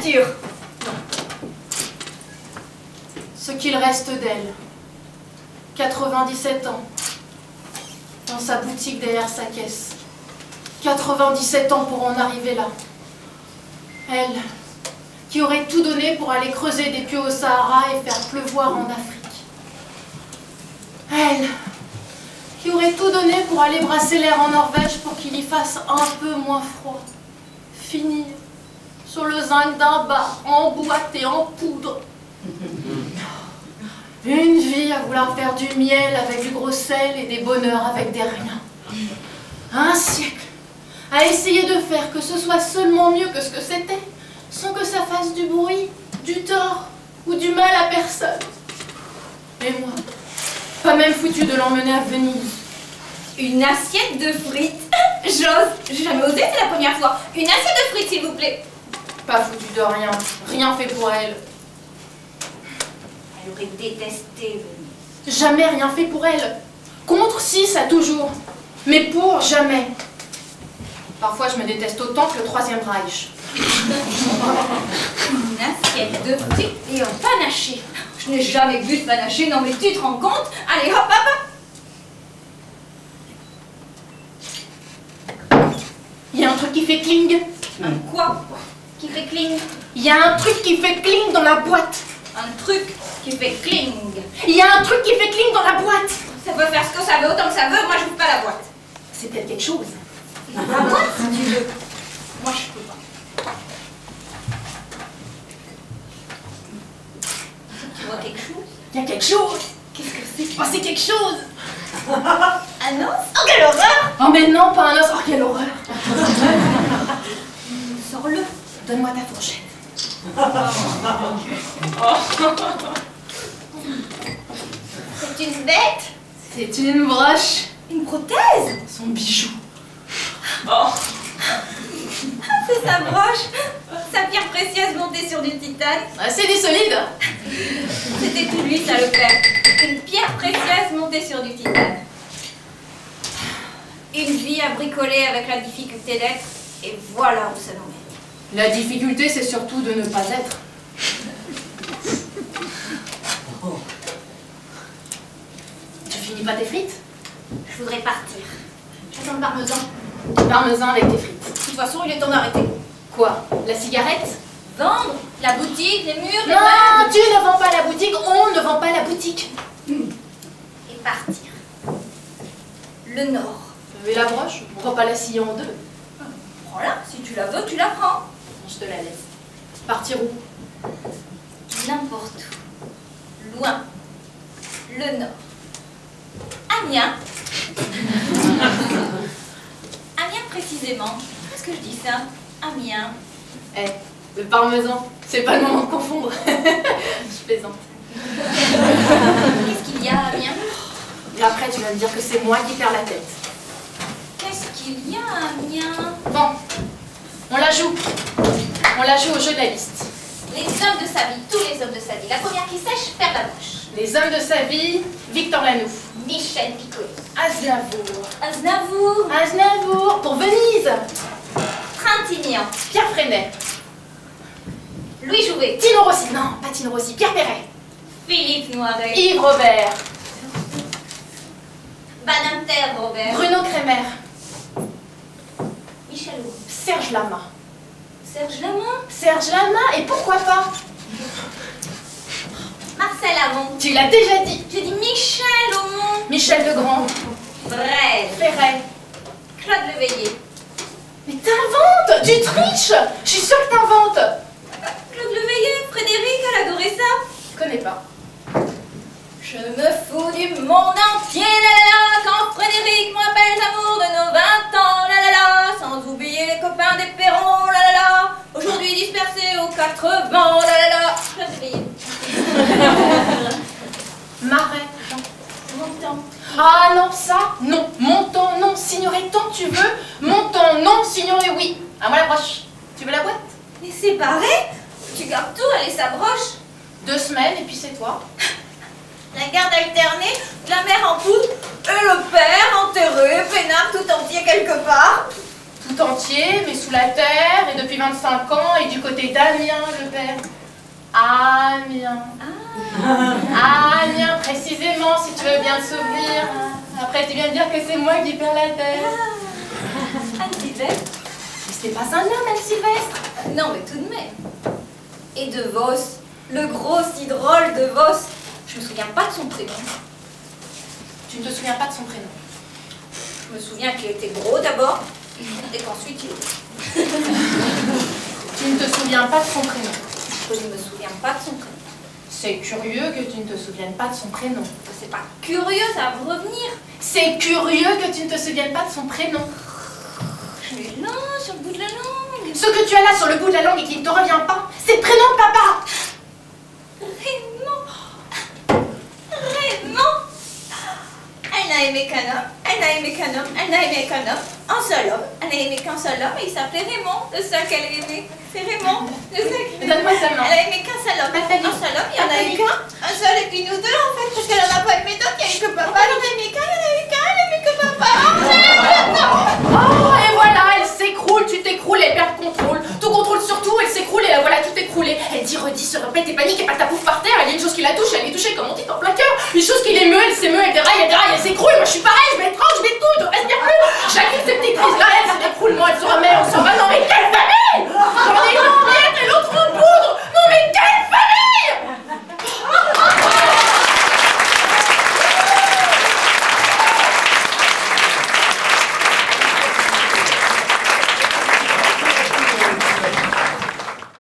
nature. Non. Ce qu'il reste d'elle. 97 ans. Dans sa boutique derrière sa caisse. 97 ans pour en arriver là. Elle, qui aurait tout donné pour aller creuser des puits au Sahara et faire pleuvoir en Afrique. Elle, qui aurait tout donné pour aller brasser l'air en Norvège pour qu'il y fasse un peu moins froid. Finir sur le zinc d'un bar, en boîte et en poudre. Une vie à vouloir faire du miel avec du gros sel et des bonheurs avec des riens. Un siècle à essayer de faire que ce soit seulement mieux que ce que c'était, sans que ça fasse du bruit, du tort ou du mal à personne. Et moi, pas même foutu de l'emmener à Venise. Une assiette de frites. J'ose. J'ai jamais osé, c'est la première fois. Une assiette de frites, s'il vous plaît. Pas foutu de rien, rien fait pour elle. Elle aurait détesté Venise. Jamais rien fait pour elle. Contre, si, ça toujours. Mais pour, jamais. Parfois, je me déteste autant que le Troisième Reich. Une assiette de frites et un panaché. Je n'ai jamais vu de panaché, non mais tu te rends compte? Allez, hop, hop, hop. Il y a un truc qui fait cling. Un quoi? Qui fait cling? Il y a un truc qui fait cling dans la boîte. Un truc qui fait cling. Il y a un truc qui fait cling dans la boîte. Ça peut faire ce que ça veut, autant que ça veut, moi je n'ouvre pas la boîte. C'est peut-être quelque chose. La boîte, si tu veux. Moi je peux pas. Tu vois quelque chose? Il y a quelque chose. Qu'est-ce que c'est? Oh, c'est quelque chose. Un os? Oh, quelle horreur! Oh, mais non, pas un os. Oh, quelle horreur. Sors-le. Donne-moi ta fourchette. C'est une bête? C'est une broche. Une prothèse? Son bijou. C'est sa broche. Sa pierre précieuse montée sur du titane. Ah, c'est du solide. C'était tout lui, ça le père. Une pierre précieuse montée sur du titane. Une vie à bricoler avec la difficulté d'être, et voilà où ça nous mène. La difficulté, c'est surtout de ne pas être. Tu finis pas tes frites? Je voudrais partir. J'attends le parmesan. Parmesan avec tes frites. De toute façon, il est temps d'arrêter. Quoi? La cigarette? Vendre la boutique, les murs, les Non, meubles. tu ne vends pas la boutique, on ne vend pas la boutique. Et partir. Le Nord. Et la broche? On va pas la scier en deux. Prends-la, si tu la veux, tu la prends. Je te la laisse. Partir où? N'importe où. Loin. Le Nord. Amiens. Amiens précisément. Qu'est-ce que je dis ça? Amiens. Eh, le parmesan, c'est pas le moment de confondre. Je plaisante. Qu'est-ce qu'il y a à Amiens? Et après, tu vas me dire que c'est moi qui perds la tête. Qu'est-ce qu'il y a à Amiens? Bon, on la joue. On la joue au jeu de la liste. Les hommes de sa vie, tous les hommes de sa vie. La première qui sèche, perd la broche. Les hommes de sa vie, Victor Lanouf. Michel Piccolo. Aznavour. Aznavour. Aznavour, pour Venise. Trintignant. Pierre Freinet. Louis Jouvet. Tino Rossi. Non, pas Tino Rossi. Pierre Perret. Philippe Noiret. Yves Robert. Badinter Robert. Bruno Kremer. Michel Roux. Serge Lama. Serge Lama. Serge Lama, et pourquoi pas? Marcel Amont. Tu l'as déjà dit. J'ai dit Michel Aumont. Michel Legrand. Bref. Ferret. Claude Leveillé. Mais t'inventes! Tu triches! Je suis sûre que t'inventes! Claude Leveillé. Frédéric, elle adorait ça. Je connais pas. Je me fous du monde entier, la la la, quand Frédéric me rappelle l'amour de nos 20 ans, la la la, sans oublier les copains des Perrons, la la la, aujourd'hui dispersés aux 80, la la la. Claude Leveillé. Marais. Montant. Ah non, ça, non. Montant, non. Signorer tant que tu veux. Montant, non. Signorer, oui. À moi la broche. Tu veux la boîte? Mais séparé? Tu gardes tout, elle est sa broche. 2 semaines et puis c'est toi. La garde alternée, la mère en poudre et le père enterré, peinard tout entier quelque part. tout entier, mais sous la terre, et depuis 25 ans, et du côté d'Amiens, le père. Amiens. Amiens, précisément, si tu veux bien te souvenir. Après, tu viens de dire que c'est moi qui perds la tête. Anne-Sylvestre? Mais c'était pas un homme, Anne-Sylvestre. Non, mais tout de même. Et de Vos, le gros si drôle de Vos. Je me souviens pas de son prénom. Tu ne te souviens pas de son prénom? Je me souviens qu'il était gros d'abord, et qu'ensuite il... Tu ne te souviens pas de son prénom? Je ne me souviens pas de son prénom. C'est curieux que tu ne te souviennes pas de son prénom. C'est pas curieux, ça va me revenir. C'est curieux que tu ne te souviennes pas de son prénom. Je l'ai là, sur le bout de la langue. Ce que tu as là sur le bout de la langue et qui ne te revient pas, c'est le prénom de papa. Raymond. Raymond. Elle n'a aimé qu'un homme, elle n'a aimé qu'un homme, elle n'a aimé qu'un homme, un seul homme. Elle n'a aimé qu'un seul homme et il s'appelait Raymond, le seul qu'elle a aimé. C'est Raymond, le seul qu'elle a aimé. Donne-moi sa main. Elle a aimé qu'un seul homme, un seul homme, il y en a eu qu'un, un seul et puis nous deux en fait, parce qu'elle en a pas aimé d'autres, il y a eu que papa, elle en a aimé qu'un, il y en a eu qu'un, elle a aimé que papa. Oh, et voilà, elle s'écroule, tu t'écroules, elle perd le contrôle. Tout contrôle sur tout, elle s'écroule et la voilà tout écroulée. Elle dit, redit, se répète et panique et pas ta pouffe par terre. Il y a une chose qui la touche, elle est touchée comme on dit en plein cœur. Une chose qui l'émeut, elle s'émeut, elle déraille, elle s'écroule. Moi je suis pareil, je m'étrange, je m'étouffe, je respire plus. Chacune de ces petites crises là, elle, c'est l'écroulement, elle se remet, on se remet. Non,